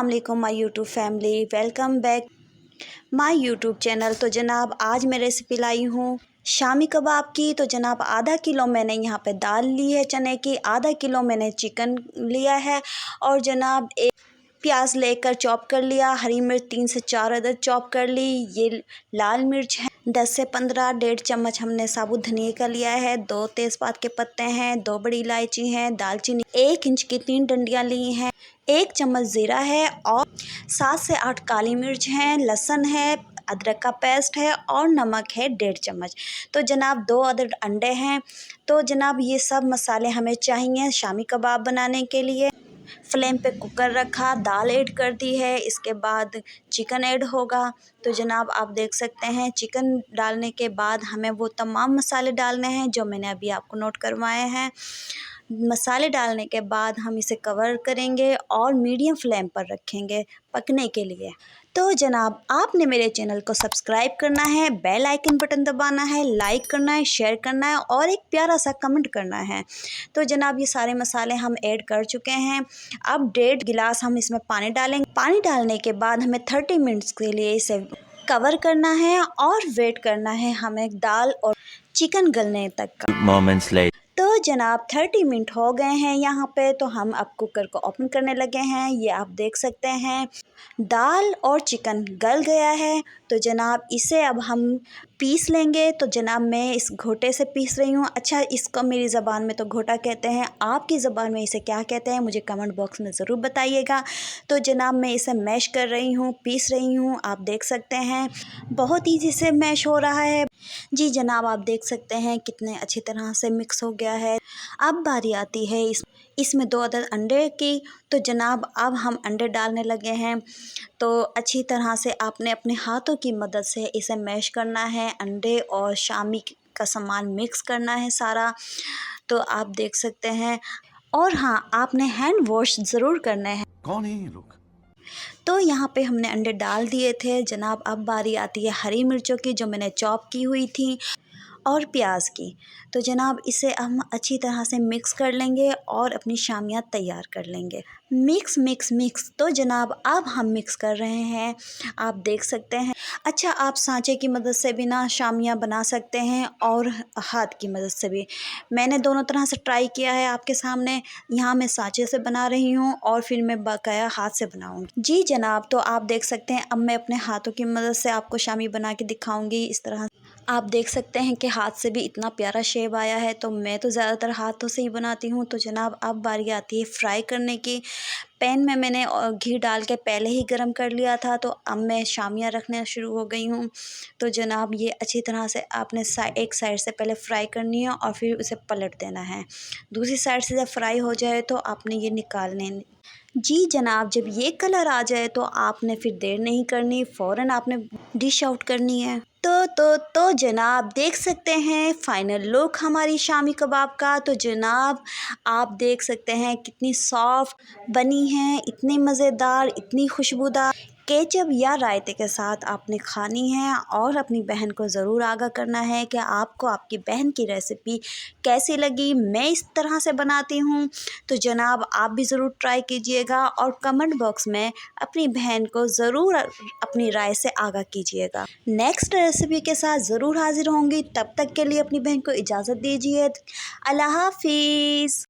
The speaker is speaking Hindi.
अस्सलाम वालेकुम my YouTube family, welcome back my YouTube channel. तो जनाब आज मैं रेसिपी लाई हूँ शामी कबाब की। तो जनाब आधा किलो मैंने यहाँ पे दाल ली है चने की, आधा किलो मैंने चिकन लिया है और जनाब एक प्याज लेकर चॉप कर लिया, हरी मिर्च 3 से 4 अदद चॉप कर ली, ये लाल मिर्च है 10 से 15, 1.5 चम्मच हमने साबुत धनिया का लिया है, 2 तेज़पात के पत्ते हैं, 2 बड़ी इलायची हैं, दालचीनी 1 इंच की 3 डंडियाँ ली हैं, 1 चम्मच ज़ीरा है और 7 से 8 काली मिर्च हैं, लहसुन है, अदरक का पेस्ट है और नमक है 1.5 चम्मच। तो जनाब 2 अदद अंडे हैं। तो जनाब ये सब मसाले हमें चाहिए शामी कबाब बनाने के लिए। फ्लेम पे कुकर रखा, दाल ऐड कर दी है, इसके बाद चिकन ऐड होगा। तो जनाब आप देख सकते हैं चिकन डालने के बाद हमें वो तमाम मसाले डालने हैं जो मैंने अभी आपको नोट करवाए हैं। मसाले डालने के बाद हम इसे कवर करेंगे और मीडियम फ्लेम पर रखेंगे पकने के लिए। तो जनाब आपने मेरे चैनल को सब्सक्राइब करना है, बेल आइकन बटन दबाना है, लाइक करना है, शेयर करना है और एक प्यारा सा कमेंट करना है। तो जनाब ये सारे मसाले हम ऐड कर चुके हैं। अब 1.5 गिलास हम इसमें पानी डालेंगे। पानी डालने के बाद हमें 30 मिनट्स के लिए इसे कवर करना है और वेट करना है हमें दाल और चिकन गलने तक का। तो जनाब 30 मिनट हो गए हैं यहाँ पे, तो हम अब कुकर को ओपन करने लगे हैं। ये आप देख सकते हैं दाल और चिकन गल गया है। तो जनाब इसे अब हम पीस लेंगे। तो जनाब मैं इस घोटे से पीस रही हूँ। अच्छा, इसको मेरी ज़बान में तो घोटा कहते हैं, आपकी ज़बान में इसे क्या कहते हैं मुझे कमेंट बॉक्स में ज़रूर बताइएगा। तो जनाब मैं इसे मैश कर रही हूँ, पीस रही हूँ। आप देख सकते हैं बहुत ईजी से मैश हो रहा है। जी जनाब आप देख सकते हैं कितने अच्छी तरह से मिक्स हो गया है। अब बारी आती है इसमें 2 अदद अंडे की। तो जनाब अब हम अंडे डालने लगे हैं। तो अच्छी तरह से आपने अपने हाथों की मदद से इसे मैश करना है, अंडे और शामी का सामान मिक्स करना है सारा। तो आप देख सकते हैं और हाँ आपने हैंड वॉश ज़रूर करना है। कौन है ये लोग? तो यहाँ पे हमने अंडे डाल दिए थे। जनाब अब बारी आती है हरी मिर्चों की जो मैंने चॉप की हुई थी और प्याज की। तो जनाब इसे हम अच्छी तरह से मिक्स कर लेंगे और अपनी शामियाँ तैयार कर लेंगे। Mix mix mix. तो जनाब अब हम मिक्स कर रहे हैं, आप देख सकते हैं। अच्छा, आप सांचे की मदद से भी ना शामियाँ बना सकते हैं और हाथ की मदद से भी। मैंने दोनों तरह से ट्राई किया है आपके सामने। यहाँ मैं सांचे से बना रही हूँ और फिर मैं बकाया हाथ से बनाऊँगी। जी जनाब, तो आप देख सकते हैं अब मैं अपने हाथों की मदद से आपको शामी बना के दिखाऊँगी। इस तरह आप देख सकते हैं कि हाथ से भी इतना प्यारा शेप आया है। तो मैं तो ज़्यादातर हाथों से ही बनाती हूँ। तो जनाब अब बारी आती है फ्राई करने की। पैन में मैंने घी डाल के पहले ही गरम कर लिया था। तो अब मैं शामियाँ रखना शुरू हो गई हूँ। तो जनाब ये अच्छी तरह से आपने एक साइड से पहले फ्राई करनी है और फिर उसे पलट देना है। दूसरी साइड से जब फ्राई हो जाए तो आपने ये निकालने। जी जनाब, जब ये कलर आ जाए तो आपने फिर देर नहीं करनी, फ़ौरन आपने डिश आउट करनी है। तो जनाब देख सकते हैं फाइनल लुक हमारी शामी कबाब का। तो जनाब आप देख सकते हैं कितनी सॉफ्ट बनी है, इतनी मज़ेदार, इतनी खुशबूदार। केचप या रायते के साथ आपने खानी है और अपनी बहन को ज़रूर आगाह करना है कि आपको आपकी बहन की रेसिपी कैसी लगी। मैं इस तरह से बनाती हूँ। तो जनाब आप भी ज़रूर ट्राई कीजिएगा और कमेंट बॉक्स में अपनी बहन को ज़रूर अपनी राय से आगाह कीजिएगा। नेक्स्ट रेसिपी के साथ ज़रूर हाजिर होंगी। तब तक के लिए अपनी बहन को इजाज़त दीजिए। अल्लाह हाफिज़।